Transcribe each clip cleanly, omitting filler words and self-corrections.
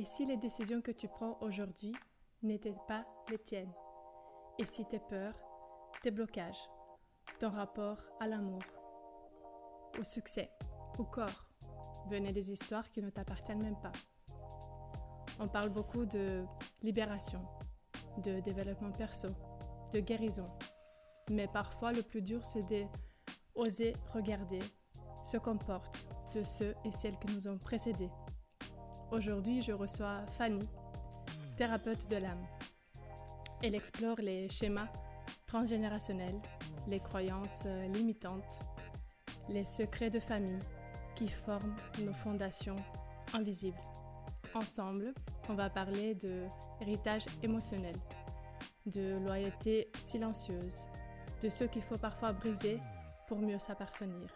Et si les décisions que tu prends aujourd'hui n'étaient pas les tiennes? Et si tes peurs, tes blocages, ton rapport à l'amour, au succès, au corps, venaient des histoires qui ne t'appartiennent même pas? On parle beaucoup de libération, de développement perso, de guérison. Mais parfois, le plus dur, c'est d'oser regarder ce qu'on porte de ceux et celles qui nous ont précédés. Aujourd'hui, je reçois Fanny, thérapeute de l'âme. Elle explore les schémas transgénérationnels, les croyances limitantes, les secrets de famille qui forment nos fondations invisibles. Ensemble, on va parler de héritage émotionnel, de loyauté silencieuse, de ce qu'il faut parfois briser pour mieux s'appartenir.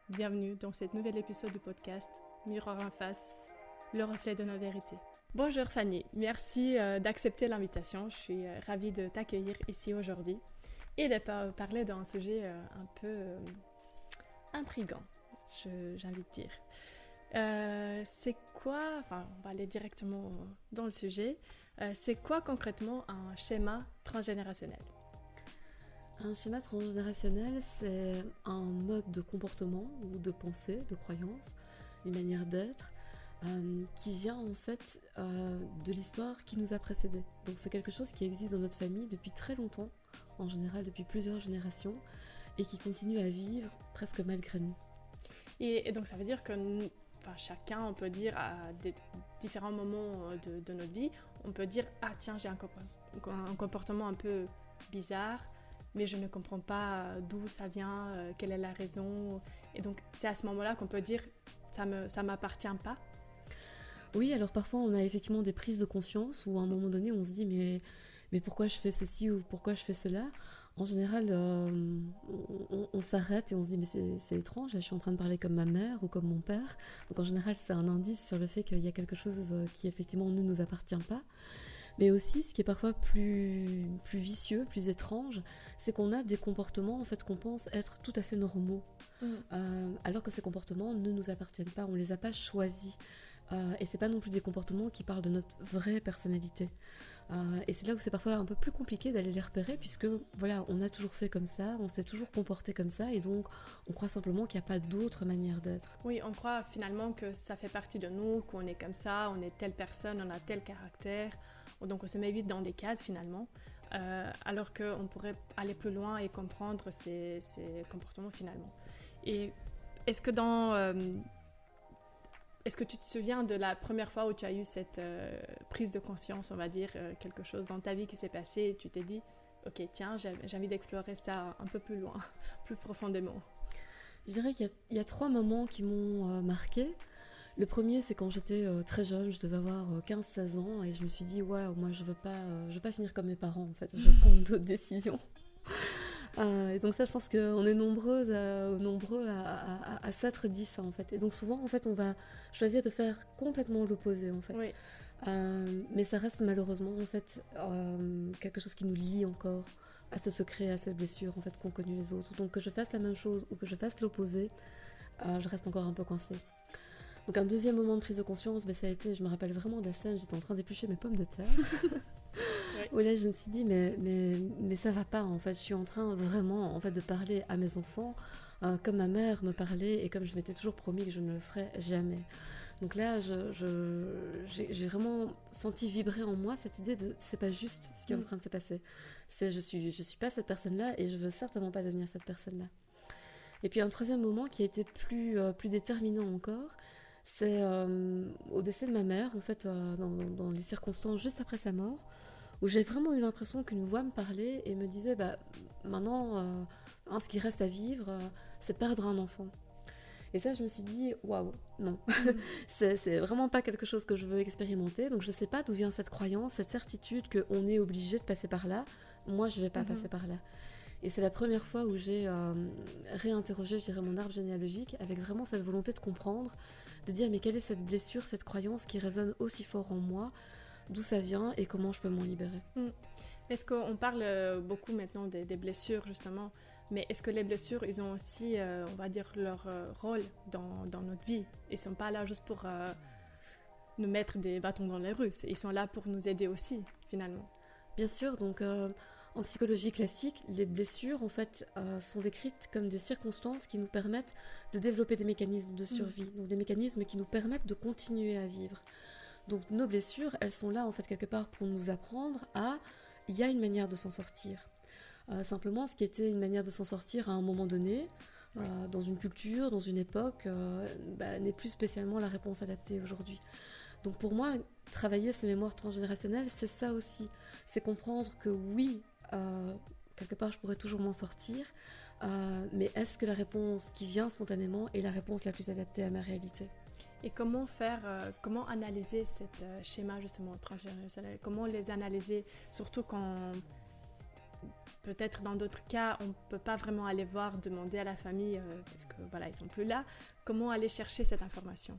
Bienvenue dans cet nouvel épisode du podcast Miroir en face, le reflet de nos vérités. Bonjour Fanny, merci d'accepter l'invitation. Je suis ravie de t'accueillir ici aujourd'hui et de parler d'un sujet un peu intriguant, j'ai envie de dire. C'est quoi, on va aller directement dans le sujet, c'est quoi concrètement un schéma transgénérationnel? Un schéma transgénérationnel, c'est un mode de comportement ou de pensée, de croyance, une manière d'être qui vient en fait de l'histoire qui nous a précédés. Donc c'est quelque chose qui existe dans notre famille depuis très longtemps, en général depuis plusieurs générations, et qui continue à vivre presque malgré nous. Et donc ça veut dire que chacun, on peut dire à des différents moments de notre vie, on peut dire « Ah tiens, j'ai un comportement un peu bizarre », mais je ne comprends pas d'où ça vient, quelle est la raison. Et donc, c'est à ce moment-là qu'on peut dire « ça m'appartient pas ». Oui, alors parfois on a effectivement des prises de conscience où à un moment donné on se dit mais pourquoi je fais ceci ou pourquoi je fais cela. En général, on s'arrête et on se dit mais c'est étrange, là, je suis en train de parler comme ma mère ou comme mon père. Donc en général, c'est un indice sur le fait qu'il y a quelque chose qui effectivement ne nous appartient pas. Mais aussi, ce qui est parfois plus vicieux, plus étrange, c'est qu'on a des comportements en fait, qu'on pense être tout à fait normaux, alors que ces comportements ne nous appartiennent pas, on ne les a pas choisis. Et c'est pas non plus des comportements qui parlent de notre vraie personnalité. Et c'est là où c'est parfois un peu plus compliqué d'aller les repérer, puisque voilà, on a toujours fait comme ça, on s'est toujours comporté comme ça, et donc on croit simplement qu'il n'y a pas d'autre manière d'être. Oui, on croit finalement que ça fait partie de nous, qu'on est comme ça, on est telle personne, on a tel caractère, donc on se met vite dans des cases finalement, alors qu'on pourrait aller plus loin et comprendre ces comportements finalement. Et est-ce que tu te souviens de la première fois où tu as eu cette prise de conscience, on va dire, quelque chose dans ta vie qui s'est passé et tu t'es dit « Ok, tiens, j'ai envie d'explorer ça un peu plus loin, plus profondément ». Je dirais qu'il y a 3 moments qui m'ont marquée. Le premier, c'est quand j'étais très jeune, je devais avoir 15-16 ans et je me suis dit « Waouh, moi je veux pas finir comme mes parents en fait, je veux prendre d'autres décisions ». Et donc ça, je pense qu'on est nombreux à s'être dit ça en fait. Et donc souvent en fait on va choisir de faire complètement l'opposé en fait. Oui. Mais ça reste malheureusement en fait quelque chose qui nous lie encore à ce secret, à cette blessure en fait qu'ont connu les autres. Donc que je fasse la même chose ou que je fasse l'opposé, je reste encore un peu coincée. Donc un deuxième moment de prise de conscience, ça a été, je me rappelle vraiment de la scène, j'étais en train d'éplucher mes pommes de terre. Où là je me suis dit mais ça va pas en fait, je suis en train vraiment en fait de parler à mes enfants comme ma mère me parlait et comme je m'étais toujours promis que je ne le ferais jamais. Donc là j'ai vraiment senti vibrer en moi cette idée de c'est pas juste ce qui est en train de se passer. Je suis pas cette personne-là et je veux certainement pas devenir cette personne-là. Et puis un troisième moment qui a été plus déterminant encore, c'est au décès de ma mère en fait dans les circonstances juste après sa mort, où j'ai vraiment eu l'impression qu'une voix me parlait et me disait maintenant ce qui reste à vivre c'est perdre un enfant. Et ça je me suis dit waouh, non, c'est vraiment pas quelque chose que je veux expérimenter. Donc je sais pas d'où vient cette croyance, cette certitude qu'on est obligé de passer par là. Moi je vais pas passer par là. Et c'est la première fois où j'ai réinterrogé, je dirais, mon arbre généalogique avec vraiment cette volonté de comprendre, de dire mais quelle est cette blessure, cette croyance qui résonne aussi fort en moi, d'où ça vient et comment je peux m'en libérer. Est-ce qu'on parle beaucoup maintenant des blessures justement, mais est-ce que les blessures, ils ont aussi, on va dire, leur rôle dans notre vie? Ils ne sont pas là juste pour nous mettre des bâtons dans les roues. Ils sont là pour nous aider aussi, finalement. Bien sûr, donc en psychologie classique, les blessures en fait sont décrites comme des circonstances qui nous permettent de développer des mécanismes de survie, donc des mécanismes qui nous permettent de continuer à vivre. Donc nos blessures, elles sont là en fait quelque part pour nous apprendre il y a une manière de s'en sortir. Simplement, ce qui était une manière de s'en sortir à un moment donné, dans une culture, dans une époque, n'est plus spécialement la réponse adaptée aujourd'hui. Donc pour moi, travailler ces mémoires transgénérationnelles, c'est ça aussi. C'est comprendre que oui, quelque part, je pourrais toujours m'en sortir, mais est-ce que la réponse qui vient spontanément est la réponse la plus adaptée à ma réalité ? Et comment analyser ce schéma justement transgénérationnel ? Comment les analyser, surtout quand peut-être dans d'autres cas, on ne peut pas vraiment aller voir, demander à la famille, parce que voilà, ils ne sont plus là. Comment aller chercher cette information ?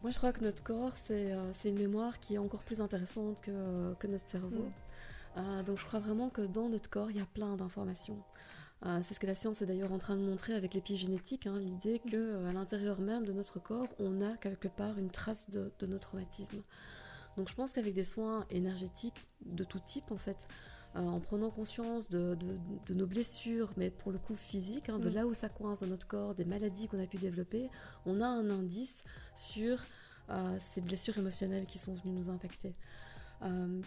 Moi, je crois que notre corps, c'est une mémoire qui est encore plus intéressante que notre cerveau. Donc, je crois vraiment que dans notre corps, il y a plein d'informations. C'est ce que la science est d'ailleurs en train de montrer avec l'épigénétique, l'idée qu'à l'intérieur même de notre corps, on a quelque part une trace de nos traumatismes. Donc, je pense qu'avec des soins énergétiques de tout type, en fait, en prenant conscience de nos blessures, mais pour le coup physique, de là où ça coince dans notre corps, des maladies qu'on a pu développer, on a un indice sur ces blessures émotionnelles qui sont venues nous impacter.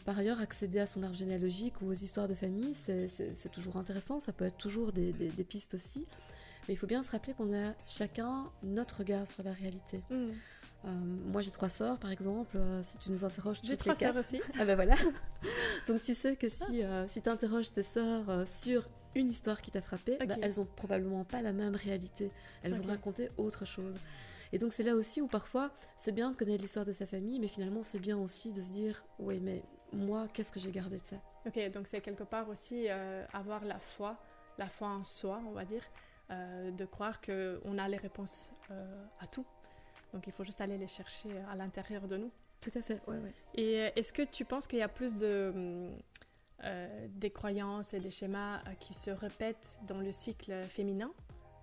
Par ailleurs, accéder à son arbre généalogique ou aux histoires de famille, c'est toujours intéressant, ça peut être toujours des pistes aussi, mais il faut bien se rappeler qu'on a chacun notre regard sur la réalité. Moi j'ai 3 sœurs par exemple, si tu nous interroges j'ai 3 sœurs aussi. Ah ben voilà. Donc tu sais que si tu interroges tes sœurs sur une histoire qui t'a frappé, elles ont probablement pas la même réalité, elles vont raconter autre chose. Et donc c'est là aussi où parfois c'est bien de connaître l'histoire de sa famille, mais finalement c'est bien aussi de se dire oui mais moi qu'est-ce que j'ai gardé de ça. Ok, donc c'est quelque part aussi avoir la foi en soi on va dire, de croire qu'on a les réponses à tout. Donc il faut juste aller les chercher à l'intérieur de nous. Tout à fait, ouais. Et est-ce que tu penses qu'il y a plus des croyances et des schémas qui se répètent dans le cycle féminin,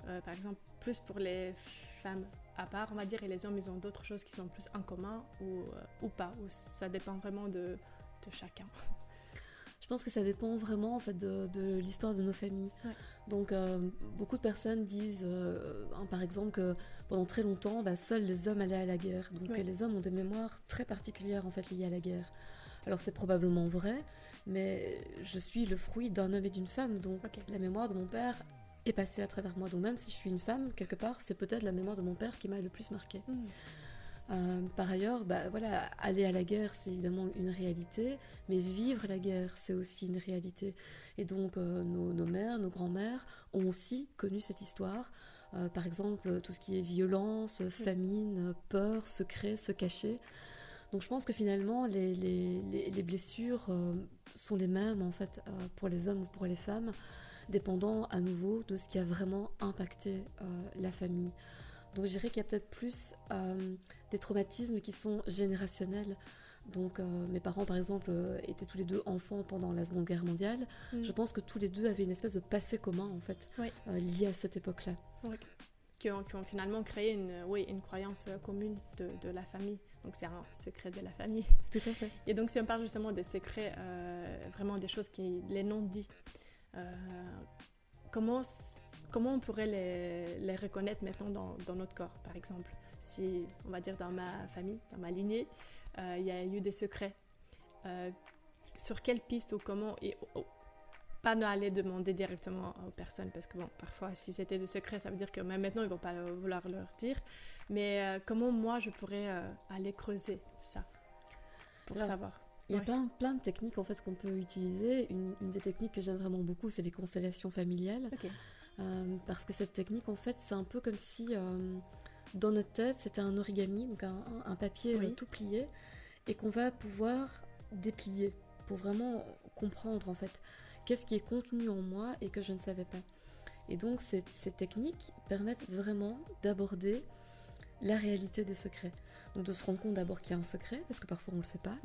par exemple plus pour les femmes à part, on va dire, et les hommes ils ont d'autres choses qui sont plus en commun ou pas, ou ça dépend vraiment de chacun? Je pense que ça dépend vraiment en fait de l'histoire de nos familles. Ouais. Donc beaucoup de personnes disent par exemple que pendant très longtemps seuls les hommes allaient à la guerre. Donc les hommes ont des mémoires très particulières en fait liées à la guerre. Alors c'est probablement vrai, mais je suis le fruit d'un homme et d'une femme, donc la mémoire de mon père est passée à travers moi. Donc même si je suis une femme, quelque part, c'est peut-être la mémoire de mon père qui m'a le plus marquée. Par ailleurs, aller à la guerre, c'est évidemment une réalité, mais vivre la guerre, c'est aussi une réalité. Et donc, nos mères, nos grands-mères ont aussi connu cette histoire. Par exemple, tout ce qui est violence, famine, peur, secret, se cacher. Donc, je pense que finalement, les blessures sont les mêmes, en fait, pour les hommes ou pour les femmes, dépendant à nouveau de ce qui a vraiment impacté la famille. Donc je dirais qu'il y a peut-être plus des traumatismes qui sont générationnels. Donc mes parents par exemple étaient tous les deux enfants pendant la Seconde Guerre mondiale. Je pense que tous les deux avaient une espèce de passé commun en fait, lié à cette époque-là. Oui. Qui ont finalement créé une croyance commune de la famille. Donc c'est un secret de la famille. Tout à fait. Et donc si on parle justement des secrets, vraiment des choses les non-dits, comment on pourrait les reconnaître maintenant dans notre corps, par exemple? Si, on va dire, dans ma famille, dans ma lignée, il y a eu des secrets. Sur quelle piste ou comment, pas aller demander directement aux personnes, parce que bon, parfois, si c'était des secrets, ça veut dire que même maintenant, ils ne vont pas vouloir leur dire. Mais comment moi, je pourrais aller creuser ça pour savoir? Il y a plein de techniques en fait qu'on peut utiliser. Une des techniques que j'aime vraiment beaucoup, c'est les constellations familiales. Parce que cette technique, en fait, c'est un peu comme si dans notre tête, c'était un origami, donc un papier tout plié, et qu'on va pouvoir déplier pour vraiment comprendre en fait qu'est-ce qui est contenu en moi et que je ne savais pas. Et donc ces techniques permettent vraiment d'aborder la réalité des secrets. Donc de se rendre compte d'abord qu'il y a un secret, parce que parfois on ne le sait pas.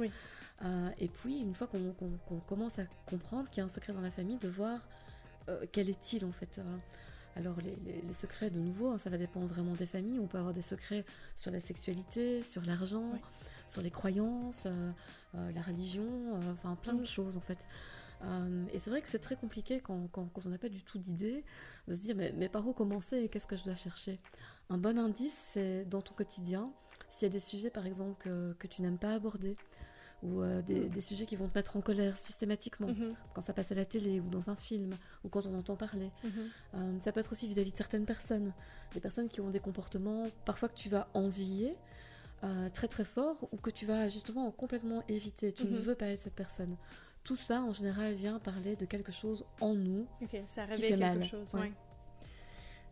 Et puis une fois qu'on commence à comprendre qu'il y a un secret dans la famille, de voir quel est-il en fait. Alors les secrets, de nouveau, hein, ça va dépendre vraiment des familles. On peut avoir des secrets sur la sexualité, sur l'argent, sur les croyances, la religion, enfin plein de choses en fait. Et c'est vrai que c'est très compliqué quand on n'a pas du tout d'idée, de se dire mais par où commencer et qu'est-ce que je dois chercher. Un bon indice, c'est dans ton quotidien, s'il y a des sujets par exemple que tu n'aimes pas aborder, ou des sujets qui vont te mettre en colère systématiquement, quand ça passe à la télé ou dans un film, ou quand on entend parler. Ça peut être aussi vis-à-vis de certaines personnes, des personnes qui ont des comportements parfois que tu vas envier très très fort, ou que tu vas justement complètement éviter, tu ne veux pas être cette personne. Tout ça en général vient parler de quelque chose en nous ça qui fait mal. Chose, ouais.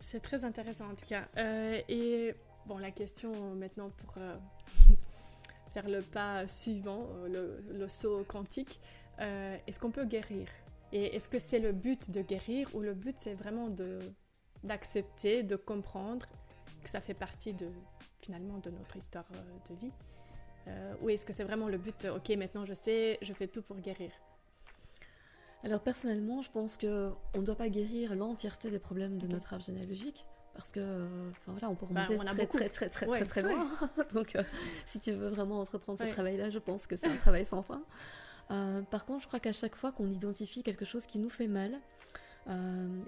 C'est très intéressant en tout cas. Et bon, la question maintenant pour faire le pas suivant, le saut quantique, est-ce qu'on peut guérir? Et est-ce que c'est le but de guérir, ou le but c'est vraiment d'accepter, de comprendre que ça fait partie finalement de notre histoire de vie, ou est-ce que c'est vraiment le but, ok maintenant je sais, je fais tout pour guérir? Alors personnellement, je pense qu'on ne doit pas guérir l'entièreté des problèmes de notre arbre généalogique, parce que, on peut remonter très loin. Donc, si tu veux vraiment entreprendre ce travail-là, je pense que c'est un travail sans fin. Par contre, je crois qu'à chaque fois qu'on identifie quelque chose qui nous fait mal,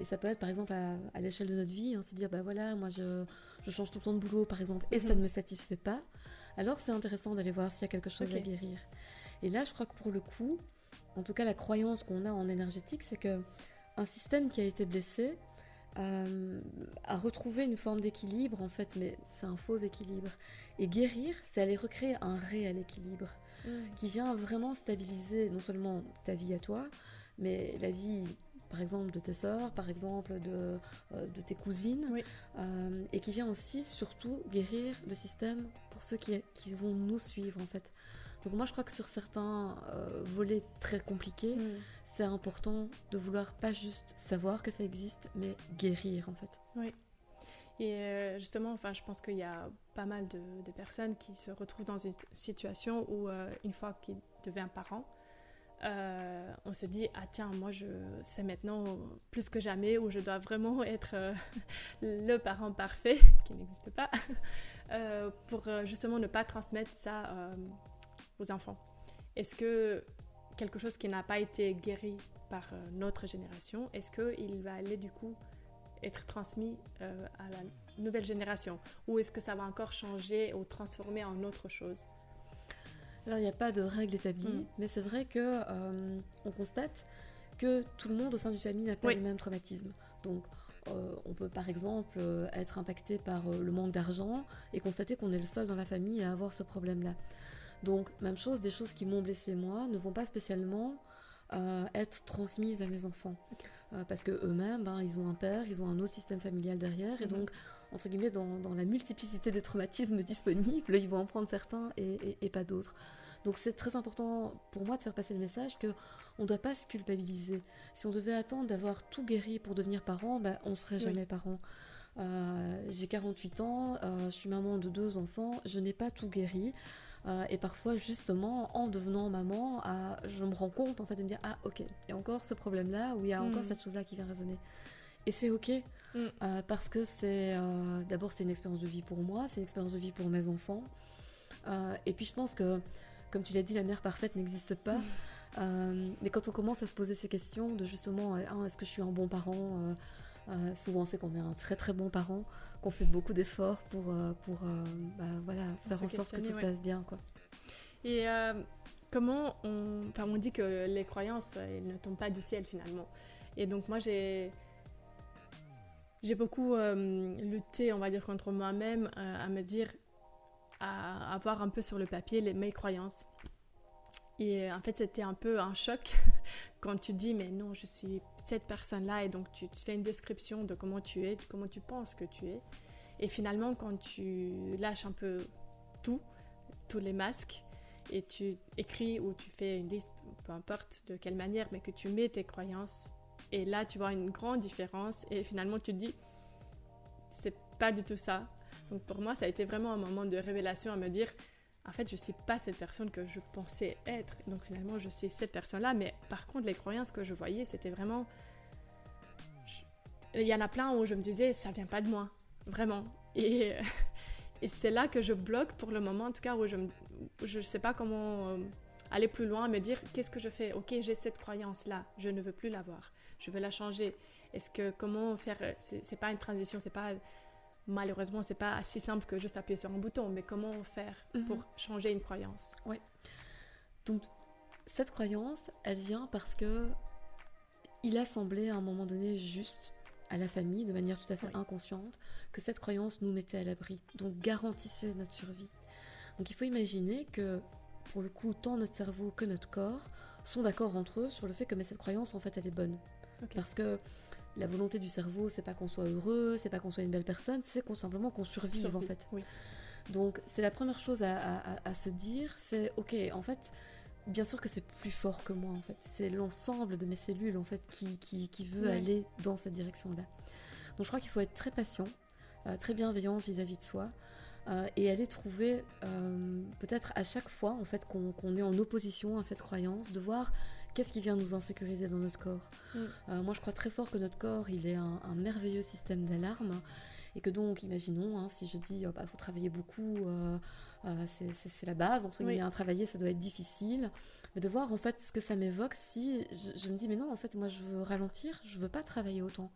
et ça peut être par exemple à l'échelle de notre vie, se dire, moi je change tout le temps de boulot par exemple, et ça ne me satisfait pas, alors c'est intéressant d'aller voir s'il y a quelque chose à guérir. Et là, je crois que pour le coup, en tout cas la croyance qu'on a en énergétique, c'est qu'un système qui a été blessé a retrouvé une forme d'équilibre en fait, mais c'est un faux équilibre. Et guérir, c'est aller recréer un réel équilibre qui vient vraiment stabiliser non seulement ta vie à toi, mais la vie par exemple de tes sœurs, par exemple de tes cousines, et qui vient aussi surtout guérir le système pour ceux qui vont nous suivre en fait. Donc moi je crois que sur certains volets très compliqués, c'est important de vouloir pas juste savoir que ça existe, mais guérir en fait. Oui. Et justement, je pense qu'il y a pas mal de personnes qui se retrouvent dans une situation où une fois qu'ils deviennent parents, on se dit tiens, moi je sais maintenant plus que jamais où je dois vraiment être le parent parfait qui n'existe pas pour justement ne pas transmettre ça aux enfants. Est-ce que quelque chose qui n'a pas été guéri par notre génération, est-ce qu'il va aller du coup être transmis à la nouvelle génération, ou est-ce que ça va encore changer ou transformer en autre chose? Alors il n'y a pas de règle établie, mais c'est vrai que on constate que tout le monde au sein d'une famille n'a pas les mêmes traumatismes. Donc on peut par exemple être impacté par le manque d'argent et constater qu'on est le seul dans la famille à avoir ce problème-là. Donc même chose, des choses qui m'ont blessé moi ne vont pas spécialement être transmises à mes enfants. Parce que eux-mêmes, ils ont un père, ils ont un autre système familial derrière, et donc entre guillemets dans la multiplicité des traumatismes disponibles, ils vont en prendre certains et pas d'autres. Donc c'est très important pour moi de faire passer le message qu'on ne doit pas se culpabiliser. Si on devait attendre d'avoir tout guéri pour devenir parent, on ne serait jamais parent. J'ai 48 ans, je suis maman de 2 enfants, je n'ai pas tout guéri. Et parfois justement en devenant maman je me rends compte en fait de me dire ok, il y a encore ce problème là, ou il y a encore cette chose là qui vient résonner, et c'est ok parce que c'est d'abord c'est une expérience de vie pour moi, c'est une expérience de vie pour mes enfants, et puis je pense que comme tu l'as dit, la mère parfaite n'existe pas, mais quand on commence à se poser ces questions de justement est-ce que je suis un bon parent, souvent c'est qu'on est un très très bon parent, qu'on fait beaucoup d'efforts pour faire en sorte que tout se passe bien, quoi. Et comment on dit que les croyances elles ne tombent pas du ciel finalement, et donc moi j'ai beaucoup lutté, on va dire, contre moi-même, à me dire, à avoir un peu sur le papier mes croyances. Et en fait, c'était un peu un choc quand tu dis, mais non, je suis cette personne-là, et donc tu fais une description de comment tu es, comment tu penses que tu es. Et finalement, quand tu lâches un peu tous les masques, et tu écris ou tu fais une liste, peu importe de quelle manière, mais que tu mets tes croyances, et là, tu vois une grande différence, et finalement, tu te dis, c'est pas du tout ça. Donc pour moi, ça a été vraiment un moment de révélation, à me dire, en fait, je suis pas cette personne que je pensais être. Donc finalement, je suis cette personne-là. Mais par contre, les croyances que je voyais, c'était vraiment... il y en a plein où je me disais, ça vient pas de moi, vraiment. Et c'est là que je bloque pour le moment, en tout cas, où je sais pas comment aller plus loin, me dire, qu'est-ce que je fais? Ok, j'ai cette croyance-là, je ne veux plus l'avoir, je veux la changer. Comment faire? C'est pas une transition, c'est pas... Malheureusement, c'est pas si simple que juste appuyer sur un bouton, mais comment faire pour changer une croyance? Oui. Donc, cette croyance, elle vient parce que il a semblé à un moment donné juste à la famille, de manière tout à fait inconsciente, que cette croyance nous mettait à l'abri, donc garantissait notre survie. Donc il faut imaginer que, pour le coup, tant notre cerveau que notre corps sont d'accord entre eux sur le fait que cette croyance, en fait, elle est bonne. Okay. Parce que la volonté du cerveau, c'est pas qu'on soit heureux, c'est pas qu'on soit une belle personne, c'est simplement qu'on survive, en fait. Oui. Donc c'est la première chose à se dire, c'est ok, en fait, bien sûr que c'est plus fort que moi, en fait. C'est l'ensemble de mes cellules, en fait, qui veut aller dans cette direction-là. Donc je crois qu'il faut être très patient, très bienveillant vis-à-vis de soi, et aller trouver, peut-être à chaque fois, en fait, qu'on est en opposition à cette croyance, de voir qu'est-ce qui vient nous insécuriser dans notre corps. Moi, je crois très fort que notre corps, il est un merveilleux système d'alarme, et que donc, imaginons, si je dis, faut travailler beaucoup, c'est la base, entre guillemets, travailler, ça doit être difficile, mais de voir, en fait, ce que ça m'évoque si je me dis, mais non, en fait, moi, je veux ralentir, je veux pas travailler autant,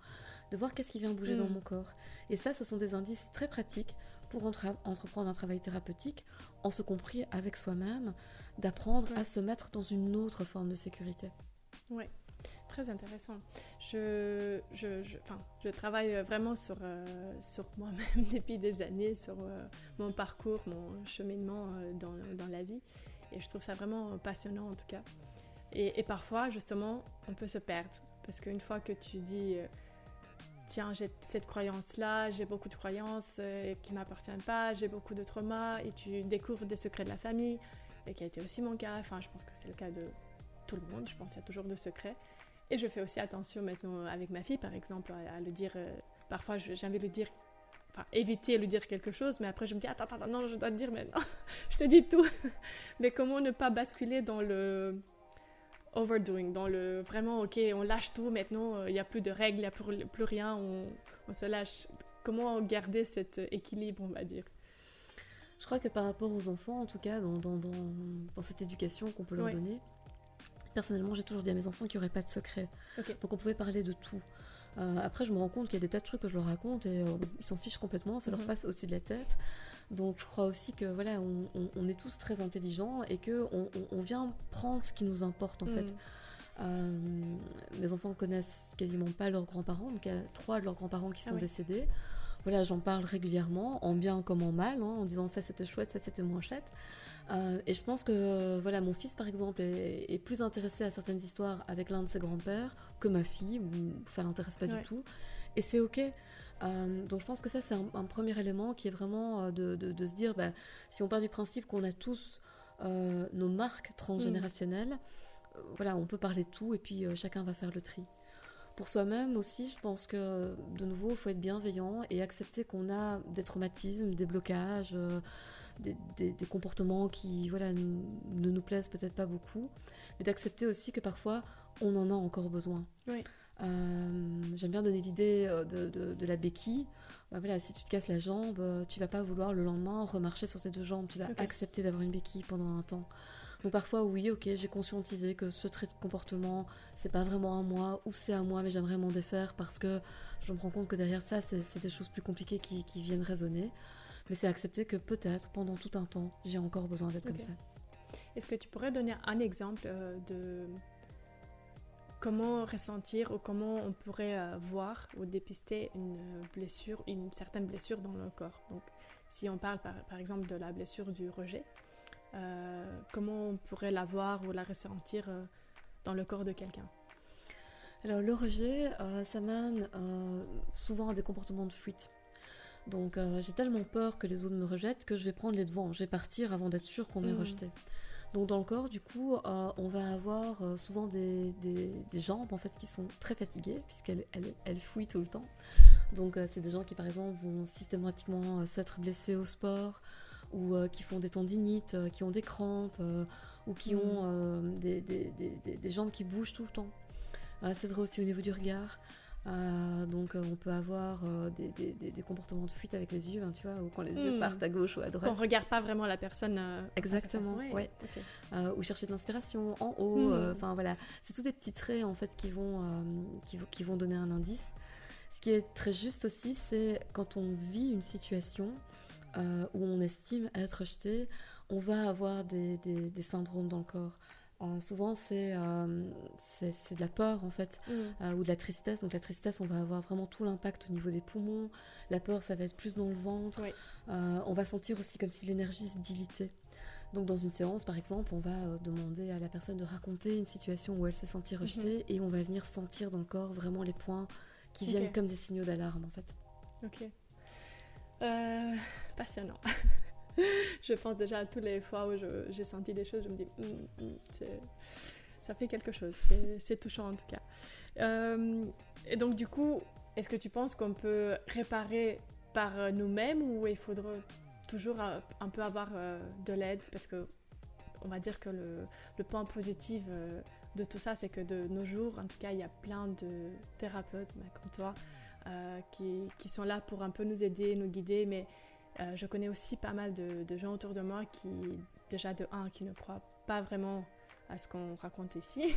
de voir qu'est-ce qui vient bouger dans mon corps. Et ça, ce sont des indices très pratiques pour entreprendre un travail thérapeutique, en se compris avec soi-même, d'apprendre à se mettre dans une autre forme de sécurité. Oui, très intéressant. Je travaille vraiment sur moi-même depuis des années, sur mon parcours, mon cheminement dans la vie. Et je trouve ça vraiment passionnant en tout cas. Et parfois, justement, on peut se perdre. Parce qu'une fois que tu dis... tiens, j'ai cette croyance-là, j'ai beaucoup de croyances qui ne m'appartiennent pas, j'ai beaucoup de traumas, et tu découvres des secrets de la famille, et qui a été aussi mon cas. Enfin, je pense que c'est le cas de tout le monde, je pense qu'il y a toujours de secrets. Et je fais aussi attention maintenant avec ma fille, par exemple, à le dire. Parfois, j'ai envie de le dire, éviter de lui dire quelque chose, mais après je me dis, attends, non, je dois te dire maintenant, je te dis tout. Mais comment ne pas basculer dans le... overdoing, dans le vraiment, ok, on lâche tout maintenant, il n'y a plus de règles, il n'y a plus rien, on se lâche. Comment garder cet équilibre, on va dire? Je crois que par rapport aux enfants, en tout cas, dans cette éducation qu'on peut leur donner, personnellement, j'ai toujours dit à mes enfants qu'il n'y aurait pas de secret. Okay. Donc on pouvait parler de tout. Après, je me rends compte qu'il y a des tas de trucs que je leur raconte et ils s'en fichent complètement, ça leur passe au-dessus de la tête. Donc je crois aussi que voilà, on est tous très intelligents et qu'on vient prendre ce qui nous importe en fait. Mes enfants connaissent quasiment pas leurs grands-parents, donc il y a 3 de leurs grands-parents qui sont décédés. Voilà, j'en parle régulièrement, en bien comme en mal, en disant ça c'était chouette, ça c'était moins chouette. Et je pense que voilà, mon fils par exemple est plus intéressé à certaines histoires avec l'un de ses grands-pères que ma fille, où ça l'intéresse pas du tout. Et c'est ok. Donc je pense que ça c'est un premier élément qui est vraiment de se dire, si on part du principe qu'on a tous nos marques transgénérationnelles, voilà, on peut parler de tout et puis chacun va faire le tri. Pour soi-même aussi, je pense que de nouveau il faut être bienveillant et accepter qu'on a des traumatismes, des blocages, des comportements qui voilà, ne nous plaisent peut-être pas beaucoup, mais d'accepter aussi que parfois on en a encore besoin. Oui. J'aime bien donner l'idée de la béquille. Voilà, si tu te casses la jambe, tu vas pas vouloir le lendemain remarcher sur tes 2 jambes, tu vas accepter d'avoir une béquille pendant un temps. Donc parfois oui, ok, j'ai conscientisé que ce trait de comportement c'est pas vraiment à moi, ou c'est à moi mais j'aimerais m'en défaire parce que je me rends compte que derrière ça c'est des choses plus compliquées qui viennent résonner. Mais c'est accepter que peut-être pendant tout un temps j'ai encore besoin d'être comme ça. Est-ce que tu pourrais donner un exemple de comment ressentir ou comment on pourrait voir ou dépister une certaine blessure dans le corps? Donc si on parle par exemple de la blessure du rejet, comment on pourrait la voir ou la ressentir dans le corps de quelqu'un? Alors le rejet, ça mène souvent à des comportements de fuite. Donc j'ai tellement peur que les autres me rejettent que je vais prendre les devants, je vais partir avant d'être sûre qu'on m'ait rejeté. Donc dans le corps, du coup, on va avoir souvent des jambes en fait qui sont très fatiguées puisqu'elles fouillent tout le temps. Donc c'est des gens qui par exemple vont systématiquement s'être blessés au sport, ou qui font des tendinites, qui ont des crampes, ou qui ont des jambes qui bougent tout le temps. C'est vrai aussi au niveau du regard. Donc on peut avoir des comportements de fuite avec les yeux, hein, tu vois, ou quand les yeux partent à gauche ou à droite. Qu'on regarde pas vraiment la personne. Exactement, ouais. Okay. Ou chercher de l'inspiration en haut. Enfin voilà, c'est tous des petits traits en fait qui vont donner un indice. Ce qui est très juste aussi, c'est quand on vit une situation où on estime être rejeté, on va avoir des syndromes dans le corps. Souvent c'est de la peur en fait, ou de la tristesse. Donc la tristesse, on va avoir vraiment tout l'impact au niveau des poumons. La peur, ça va être plus dans le ventre. Oui. On va sentir aussi comme si l'énergie se dilatait. Donc dans une séance par exemple, on va demander à la personne de raconter une situation où elle s'est sentie rejetée, et on va venir sentir dans le corps vraiment les points qui viennent comme des signaux d'alarme en fait. Ok. Passionnant. Je pense déjà à toutes les fois où j'ai senti des choses, je me dis, ça fait quelque chose, c'est touchant en tout cas. Et donc du coup, est-ce que tu penses qu'on peut réparer par nous-mêmes, ou il faudra toujours un peu avoir de l'aide? Parce que on va dire que le point positif de tout ça, c'est que de nos jours, en tout cas, il y a plein de thérapeutes comme toi qui sont là pour un peu nous aider, nous guider, mais je connais aussi pas mal de gens autour de moi qui, déjà qui ne croient pas vraiment à ce qu'on raconte ici,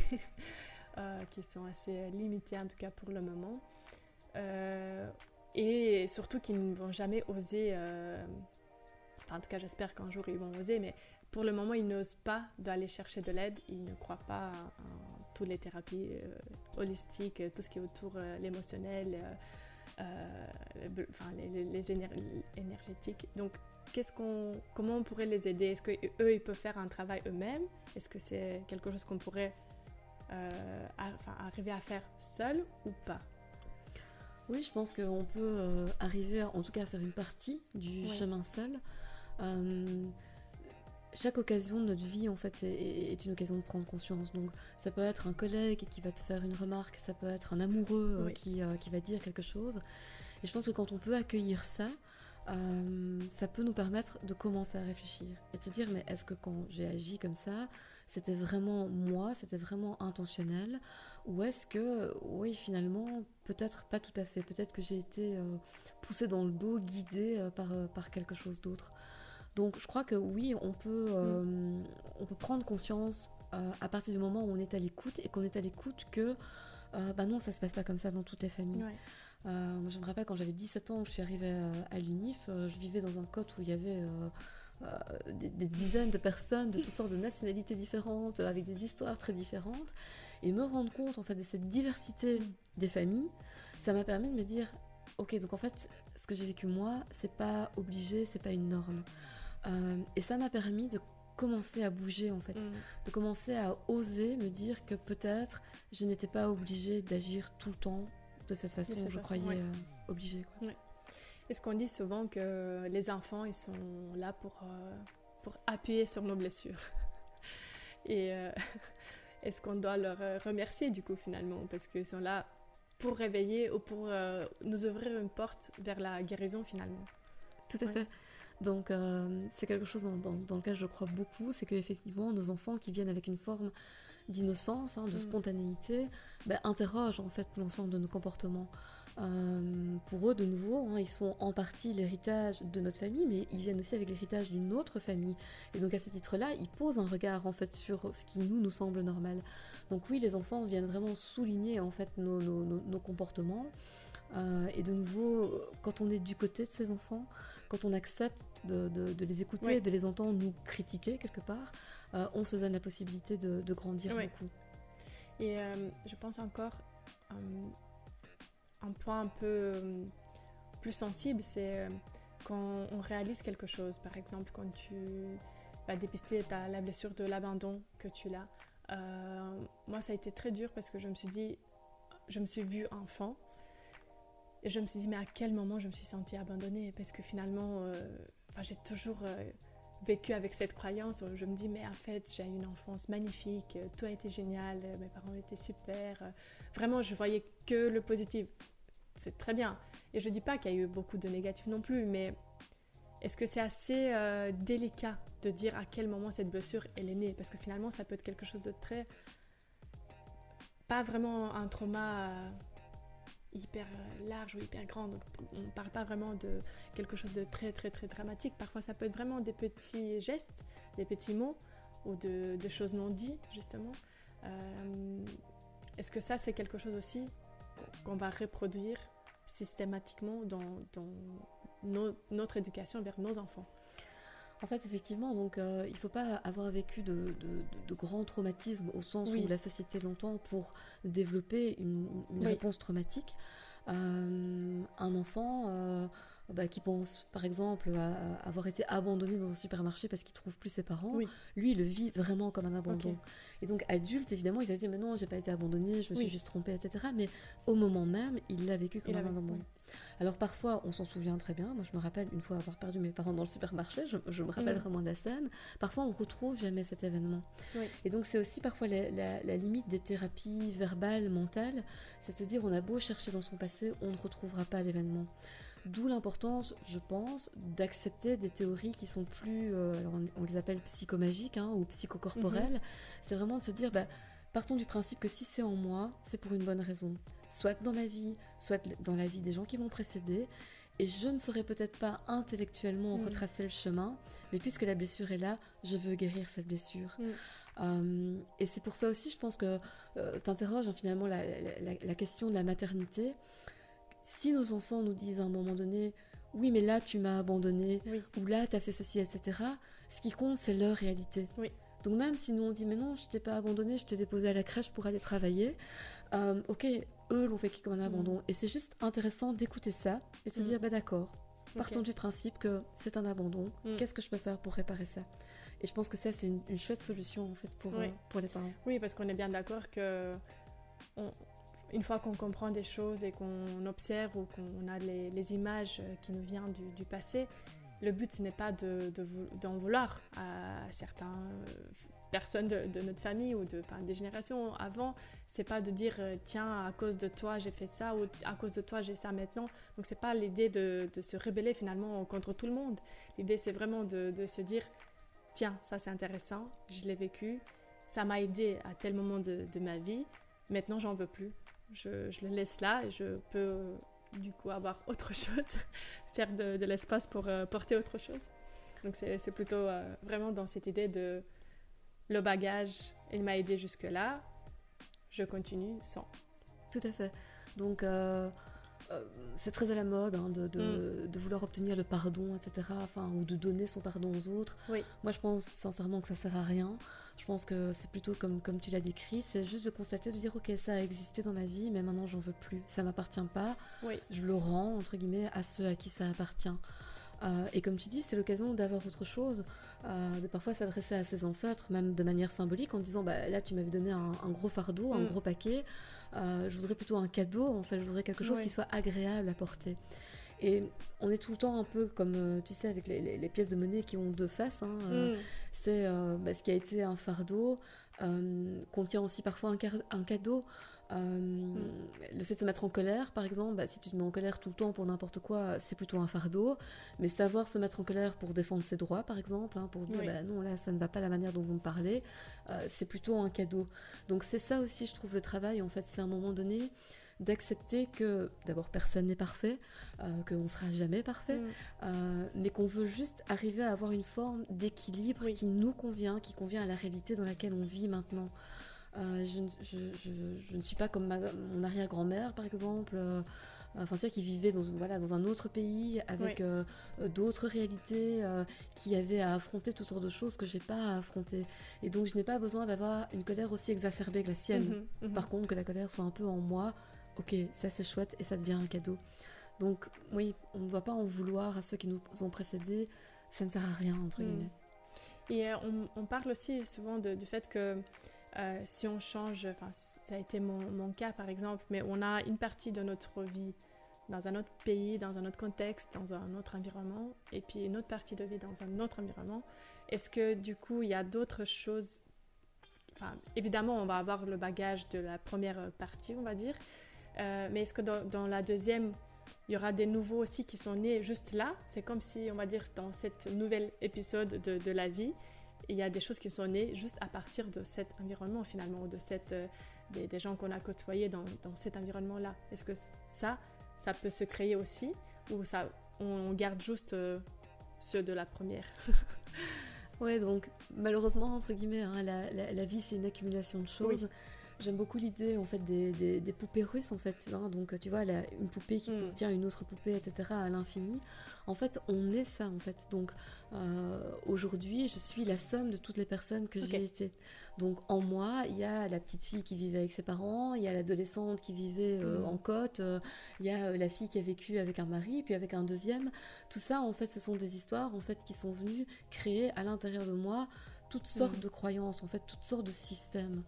qui sont assez limités en tout cas pour le moment, et surtout qui ne vont jamais oser, en tout cas j'espère qu'un jour ils vont oser, mais pour le moment ils n'osent pas d'aller chercher de l'aide, ils ne croient pas en toutes les thérapies holistiques, tout ce qui est autour l'émotionnel, les énergétiques. Donc, comment on pourrait les aider? Est-ce qu'eux, ils peuvent faire un travail eux-mêmes? Est-ce que c'est quelque chose qu'on pourrait arriver à faire seul ou pas? Oui, je pense qu'on peut arriver, en tout cas, à faire une partie du chemin seul. Chaque occasion de notre vie en fait est une occasion de prendre conscience. Donc ça peut être un collègue qui va te faire une remarque, ça peut être un amoureux qui va dire quelque chose. Et je pense que quand on peut accueillir ça, ça peut nous permettre de commencer à réfléchir et de se dire, mais est-ce que quand j'ai agi comme ça, c'était vraiment moi, c'était vraiment intentionnel, ou est-ce que oui, finalement peut-être pas tout à fait, peut-être que j'ai été poussée dans le dos, guidée par quelque chose d'autre. Donc je crois que oui, on peut prendre conscience à partir du moment où on est à l'écoute, et qu'on est à l'écoute que non, ça se passe pas comme ça dans toutes les familles. Moi, je me rappelle quand j'avais 17 ans, je suis arrivée à l'UNIF, je vivais dans un cote où il y avait des dizaines de personnes de toutes sortes de nationalités différentes, avec des histoires très différentes, et me rendre compte en fait de cette diversité des familles, ça m'a permis de me dire, ok, donc en fait, ce que j'ai vécu moi, c'est pas obligé, c'est pas une norme. Et ça m'a permis de commencer à bouger en fait, de commencer à oser me dire que peut-être je n'étais pas obligée d'agir tout le temps de cette façon où je croyais obligée. Quoi. Est-ce qu'on dit souvent que les enfants, ils sont là pour appuyer sur nos blessures? Et est-ce qu'on doit leur remercier du coup finalement, parce qu'ils sont là pour réveiller ou pour nous ouvrir une porte vers la guérison finalement? Tout à fait. Donc c'est quelque chose dans lequel je crois beaucoup, c'est qu'effectivement nos enfants qui viennent avec une forme d'innocence, de spontanéité, interrogent en fait l'ensemble de nos comportements. Pour eux, de nouveau, ils sont en partie l'héritage de notre famille, mais ils viennent aussi avec l'héritage d'une autre famille. Et donc à ce titre-là, ils posent un regard en fait sur ce qui nous semble normal. Donc oui, les enfants viennent vraiment souligner en fait nos comportements. Et de nouveau, quand on est du côté de ces enfants, quand on accepte de les écouter, de les entendre nous critiquer quelque part, on se donne la possibilité de grandir beaucoup. Et je pense encore un point un peu plus sensible, c'est quand on réalise quelque chose. Par exemple, quand tu vas dépister la blessure de l'abandon que tu as. Moi, ça a été très dur parce que je me suis vue enfant. Et je me suis dit, mais à quel moment je me suis sentie abandonnée? Parce que finalement, j'ai toujours vécu avec cette croyance. Je me dis, mais en fait, j'ai eu une enfance magnifique, tout a été génial, mes parents étaient super. Vraiment, je voyais que le positif. C'est très bien. Et je ne dis pas qu'il y a eu beaucoup de négatifs non plus, mais est-ce que c'est assez délicat de dire à quel moment cette blessure elle est née? Parce que finalement, ça peut être quelque chose de très... pas vraiment un trauma... hyper large ou hyper grand. Donc, on ne parle pas vraiment de quelque chose de très, très, très dramatique. Parfois, ça peut être vraiment des petits gestes, des petits mots ou de choses non dites, justement. Est-ce que ça, c'est quelque chose aussi qu'on va reproduire systématiquement dans notre éducation vers nos enfants? En fait, effectivement, donc il ne faut pas avoir vécu de grands traumatismes au sens où la société l'entend pour développer une réponse traumatique. Un enfant qui pense, par exemple, à avoir été abandonné dans un supermarché parce qu'il ne trouve plus ses parents, lui, il le vit vraiment comme un abandon. Okay. Et donc, adulte, évidemment, il va se dire, mais non, je n'ai pas été abandonné, je me suis juste trompée, etc. Mais au moment même, il l'a vécu comme un abandon. Alors parfois, on s'en souvient très bien. Moi, je me rappelle une fois avoir perdu mes parents dans le supermarché. Je me rappelle vraiment de la scène. Parfois, on retrouve jamais cet événement. Et donc, c'est aussi parfois la limite des thérapies verbales, mentales. C'est-à-dire, on a beau chercher dans son passé, on ne retrouvera pas l'événement. D'où l'importance, je pense, d'accepter des théories qui sont plus, alors on les appelle psychomagiques ou psychocorporelles. C'est vraiment de se dire, partons du principe que si c'est en moi, c'est pour une bonne raison. Soit dans ma vie, soit dans la vie des gens qui m'ont précédé. Et je ne saurais peut-être pas intellectuellement retracer le chemin, mais puisque la blessure est là, je veux guérir cette blessure. Et c'est pour ça aussi, je pense que t'interroges finalement la question de la maternité. Si nos enfants nous disent à un moment donné « Oui, mais là, tu m'as abandonné ou là, tu as fait ceci, etc. », ce qui compte, c'est leur réalité. Donc même si nous, on dit « Mais non, je t'ai pas abandonné, je t'ai déposé à la crèche pour aller travailler. » Ok, eux l'ont vécu comme un abandon. Et c'est juste intéressant d'écouter ça et de se dire « D'accord, partons du principe que c'est un abandon. Qu'est-ce que je peux faire pour réparer ça ?» Et je pense que ça, c'est une chouette solution en fait pour les parents. Oui, parce qu'on est bien d'accord que... Une fois qu'on comprend des choses et qu'on observe ou qu'on a les images qui nous viennent du passé, le but, ce n'est pas d'en vouloir à certaines personnes de notre famille ou des générations avant. C'est pas de dire tiens, à cause de toi, j'ai fait ça ou à cause de toi, j'ai ça maintenant. Donc, c'est pas l'idée de se rebeller finalement contre tout le monde. L'idée, c'est vraiment de se dire tiens, ça c'est intéressant, je l'ai vécu, ça m'a aidé à tel moment de ma vie, maintenant j'en veux plus. Je le laisse là et je peux du coup avoir autre chose, faire de l'espace pour porter autre chose. Donc c'est plutôt vraiment dans cette idée de le bagage, il m'a aidé jusque-là, je continue sans. Tout à fait. Donc c'est très à la mode de vouloir obtenir le pardon, etc. Ou de donner son pardon aux autres. Moi, je pense sincèrement que ça sert à rien. Je pense que c'est plutôt comme tu l'as décrit, c'est juste de constater, de dire ok, ça a existé dans ma vie, mais maintenant j'en veux plus, ça m'appartient pas, je le rends entre guillemets à ceux à qui ça appartient. Et comme tu dis, c'est l'occasion d'avoir autre chose, de parfois s'adresser à ses ancêtres, même de manière symbolique, en disant là tu m'avais donné un gros fardeau, un gros paquet, je voudrais plutôt un cadeau, en fait, je voudrais quelque chose qui soit agréable à porter. Et on est tout le temps un peu comme, tu sais, avec les pièces de monnaie qui ont deux faces. C'est ce qui a été un fardeau, contient aussi parfois un cadeau. Le fait de se mettre en colère, par exemple, si tu te mets en colère tout le temps pour n'importe quoi, c'est plutôt un fardeau. Mais savoir se mettre en colère pour défendre ses droits, par exemple, pour dire non, là, ça ne va pas la manière dont vous me parlez, c'est plutôt un cadeau. Donc c'est ça aussi, je trouve, le travail. En fait, c'est à un moment donné d'accepter que d'abord personne n'est parfait, qu'on ne sera jamais parfait, mais qu'on veut juste arriver à avoir une forme d'équilibre qui nous convient, qui convient à la réalité dans laquelle on vit maintenant. Je ne suis pas comme mon arrière-grand-mère, par exemple, qui vivait dans un autre pays avec d'autres réalités, qui avait à affronter toutes sortes de choses que j'ai pas à affronter. Et donc je n'ai pas besoin d'avoir une colère aussi exacerbée que la sienne. Par contre, que la colère soit un peu en moi, ok, ça c'est chouette et ça devient un cadeau. Donc oui, on ne doit pas en vouloir à ceux qui nous ont précédés, ça ne sert à rien, entre guillemets. Et on parle aussi souvent du fait que si on change, ça a été mon cas par exemple, mais on a une partie de notre vie dans un autre pays, dans un autre contexte, dans un autre environnement, et puis une autre partie de vie dans un autre environnement. Est-ce que du coup il y a d'autres choses, évidemment on va avoir le bagage de la première partie, on va dire, mais est-ce que dans la deuxième, il y aura des nouveaux aussi qui sont nés juste là? C'est comme si, on va dire, dans cet nouvel épisode de la vie, il y a des choses qui sont nées juste à partir de cet environnement finalement, de cette des gens qu'on a côtoyés dans cet environnement-là. Est-ce que ça peut se créer aussi, ou on garde juste ceux de la première? Ouais, donc malheureusement, entre guillemets, hein, la vie c'est une accumulation de choses. Oui. J'aime beaucoup l'idée en fait des poupées russes en fait, hein. Donc tu vois une poupée qui contient une autre poupée, etc. à l'infini. En fait, on est ça en fait. Donc aujourd'hui, je suis la somme de toutes les personnes que j'ai été. Donc en moi, il y a la petite fille qui vivait avec ses parents, il y a l'adolescente qui vivait en côte, il y a la fille qui a vécu avec un mari, puis avec un deuxième. Tout ça, en fait, ce sont des histoires en fait qui sont venues créer à l'intérieur de moi toutes sortes de croyances, en fait, toutes sortes de systèmes.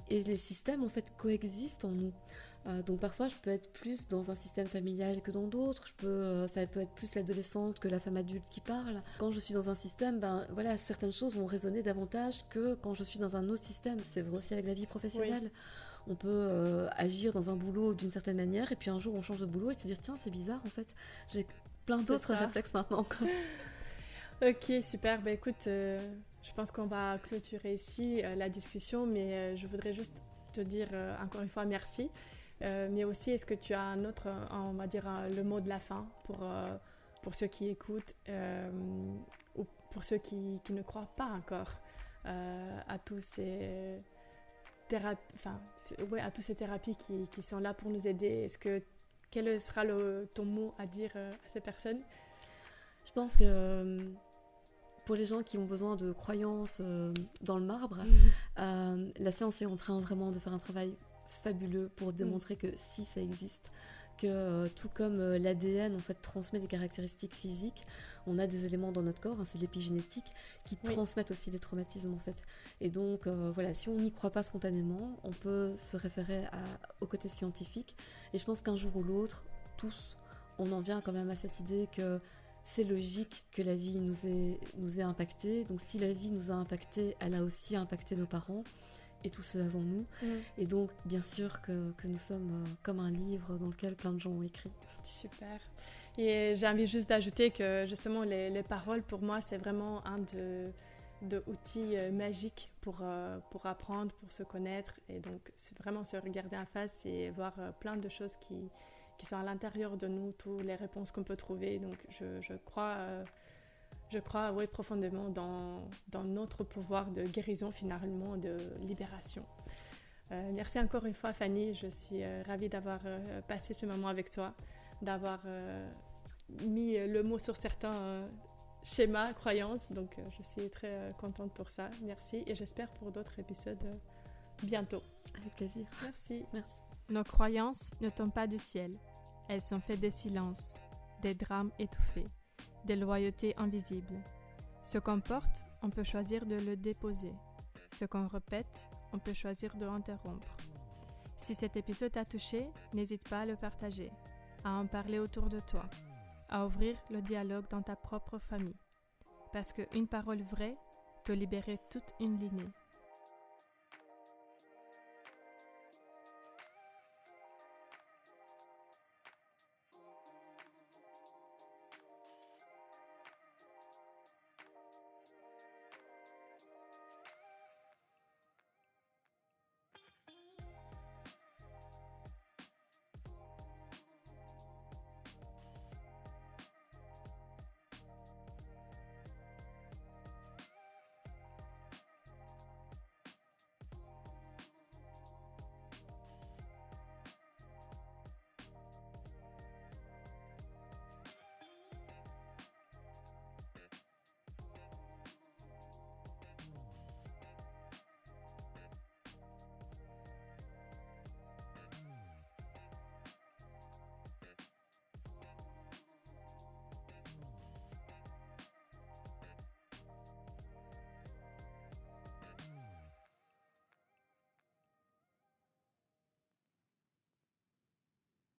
Et les systèmes en fait coexistent en nous. Donc parfois je peux être plus dans un système familial que dans d'autres, ça peut être plus l'adolescente que la femme adulte qui parle. Quand je suis dans un système, voilà, certaines choses vont résonner davantage que quand je suis dans un autre système. C'est vrai aussi avec la vie professionnelle. Oui. On peut agir dans un boulot d'une certaine manière et puis un jour on change de boulot et se dire tiens c'est bizarre en fait, j'ai plein d'autres réflexes maintenant. Ok, super, écoute, je pense qu'on va clôturer ici la discussion, mais je voudrais juste te dire encore une fois merci, mais aussi est-ce que tu as un autre, on va dire le mot de la fin pour ceux qui écoutent ou pour ceux qui ne croient pas encore à tous ces à toutes ces thérapies qui sont là pour nous aider. Quel sera ton mot à dire à ces personnes? Je pense que pour les gens qui ont besoin de croyances dans le marbre, la science est en train vraiment de faire un travail fabuleux pour démontrer que si ça existe, que tout comme l'ADN en fait transmet des caractéristiques physiques, on a des éléments dans notre corps, c'est l'épigénétique, qui transmettent aussi les traumatismes en fait. Et donc voilà, si on n'y croit pas spontanément, on peut se référer au côté scientifique. Et je pense qu'un jour ou l'autre, tous, on en vient quand même à cette idée que c'est logique que la vie nous ait impacté. Donc si la vie nous a impacté, elle a aussi impacté nos parents et tous ceux avant nous. Et donc bien sûr que nous sommes comme un livre dans lequel plein de gens ont écrit. Super. Et j'ai envie juste d'ajouter que justement les paroles pour moi c'est vraiment un de outils magiques pour apprendre, pour se connaître, et donc c'est vraiment se regarder en face et voir plein de choses qui sont à l'intérieur de nous, toutes les réponses qu'on peut trouver. Donc je crois profondément dans notre pouvoir de guérison finalement, de libération. Merci encore une fois Fanny, je suis ravie d'avoir passé ce moment avec toi, d'avoir mis le mot sur certains schémas, croyances, donc je suis très contente pour ça. Merci et j'espère pour d'autres épisodes bientôt. Avec plaisir. Merci. Merci. Nos croyances ne tombent pas du ciel. Elles sont faites des silences, des drames étouffés, des loyautés invisibles. Ce qu'on porte, on peut choisir de le déposer. Ce qu'on répète, on peut choisir de l'interrompre. Si cet épisode t'a touché, n'hésite pas à le partager, à en parler autour de toi, à ouvrir le dialogue dans ta propre famille. Parce qu'une parole vraie peut libérer toute une lignée.